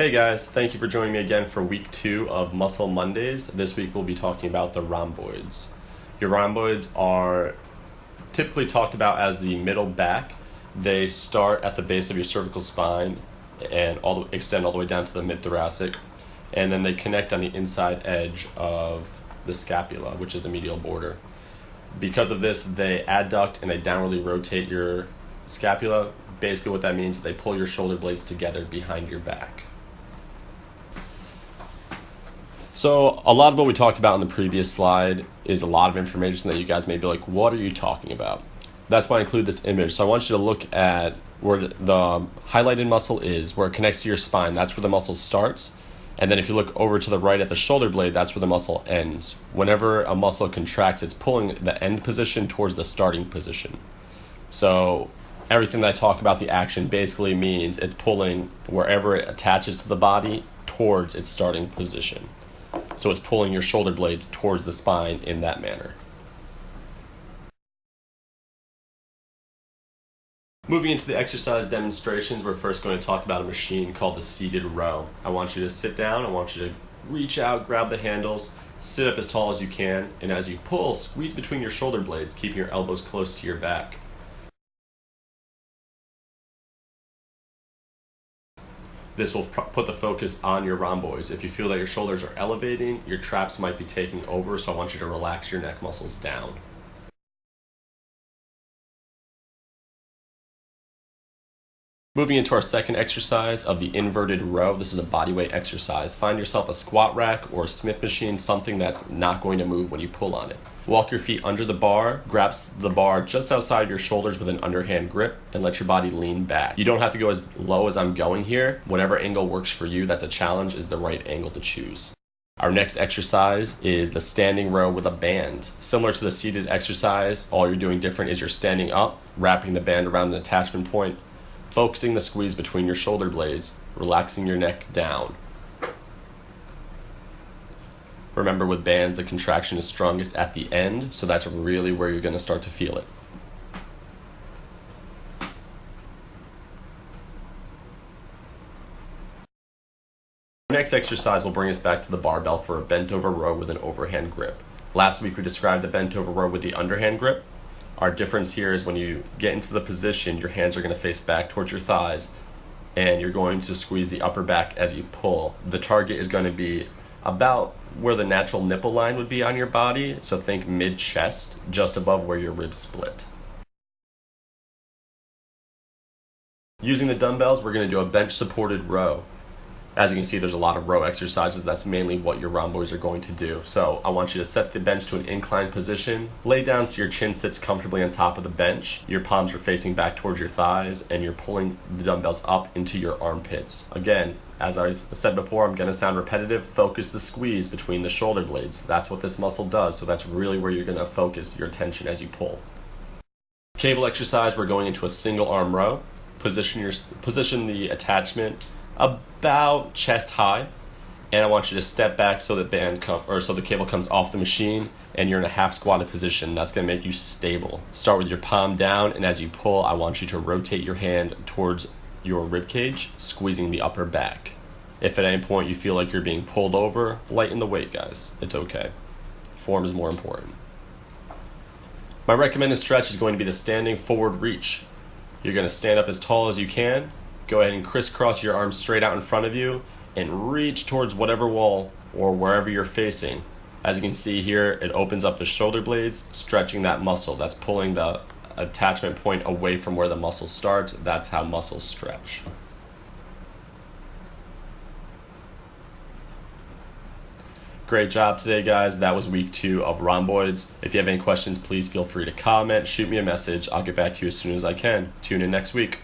Hey guys, thank you for joining me again for week 2 of Muscle Mondays. This week we'll be talking about the rhomboids. Your rhomboids are typically talked about as the middle back. They start at the base of your cervical spine and extend all the way down to the mid-thoracic, and then they connect on the inside edge of the scapula, which is the medial border. Because of this, they adduct and they downwardly rotate your scapula. Basically what that means is they pull your shoulder blades together behind your back. So a lot of what we talked about in the previous slide is a lot of information that you guys may be like, what are you talking about? That's why I include this image. So I want you to look at where the highlighted muscle is, where it connects to your spine. That's where the muscle starts. And then if you look over to the right at the shoulder blade, that's where the muscle ends. Whenever a muscle contracts, it's pulling the end position towards the starting position. So everything that I talk about the action basically means it's pulling wherever it attaches to the body towards its starting position. So it's pulling your shoulder blade towards the spine in that manner. Moving into the exercise demonstrations, we're first going to talk about a machine called the seated row. I want you to sit down, I want you to reach out, grab the handles, sit up as tall as you can, and as you pull, squeeze between your shoulder blades, keeping your elbows close to your back. This will put the focus on your rhomboids. If you feel that your shoulders are elevating, your traps might be taking over, so I want you to relax your neck muscles down. Moving into our second exercise of the inverted row, this is a bodyweight exercise. Find yourself a squat rack or a Smith machine, something that's not going to move when you pull on it. Walk your feet under the bar, grab the bar just outside your shoulders with an underhand grip, and let your body lean back. You don't have to go as low as I'm going here. Whatever angle works for you, that's a challenge, is the right angle to choose. Our next exercise is the standing row with a band. Similar to the seated exercise, all you're doing different is you're standing up, wrapping the band around an attachment point, focusing the squeeze between your shoulder blades, relaxing your neck down. Remember, with bands, the contraction is strongest at the end, so that's really where you're going to start to feel it. Our next exercise will bring us back to the barbell for a bent over row with an overhand grip. Last week we described the bent over row with the underhand grip. Our difference here is when you get into the position, your hands are going to face back towards your thighs, and you're going to squeeze the upper back as you pull. The target is going to be about where the natural nipple line would be on your body, so think mid-chest, just above where your ribs split. Using the dumbbells, we're going to do a bench-supported row. As you can see, there's a lot of row exercises. That's mainly what your rhomboids are going to do. So I want you to set the bench to an inclined position. Lay down so your chin sits comfortably on top of the bench. Your palms are facing back towards your thighs, and you're pulling the dumbbells up into your armpits. Again, as I said before, I'm going to sound repetitive. Focus the squeeze between the shoulder blades. That's what this muscle does, so that's really where you're going to focus your attention as you pull. Cable exercise, we're going into a single arm row. Position the attachment about chest high, and I want you to step back so the cable comes off the machine, and you're in a half squatted position. That's going to make you stable. Start with your palm down, and as you pull, I want you to rotate your hand towards your rib cage, squeezing the upper back. If at any point you feel like you're being pulled over, lighten the weight, guys. It's okay. Form is more important. My recommended stretch is going to be the standing forward reach. You're going to stand up as tall as you can. Go ahead and crisscross your arms straight out in front of you and reach towards whatever wall or wherever you're facing. As you can see here, it opens up the shoulder blades, stretching that muscle. That's pulling the attachment point away from where the muscle starts. That's how muscles stretch. Great job today, guys. That was week 2 of rhomboids. If you have any questions, please feel free to comment, shoot me a message. I'll get back to you as soon as I can. Tune in next week.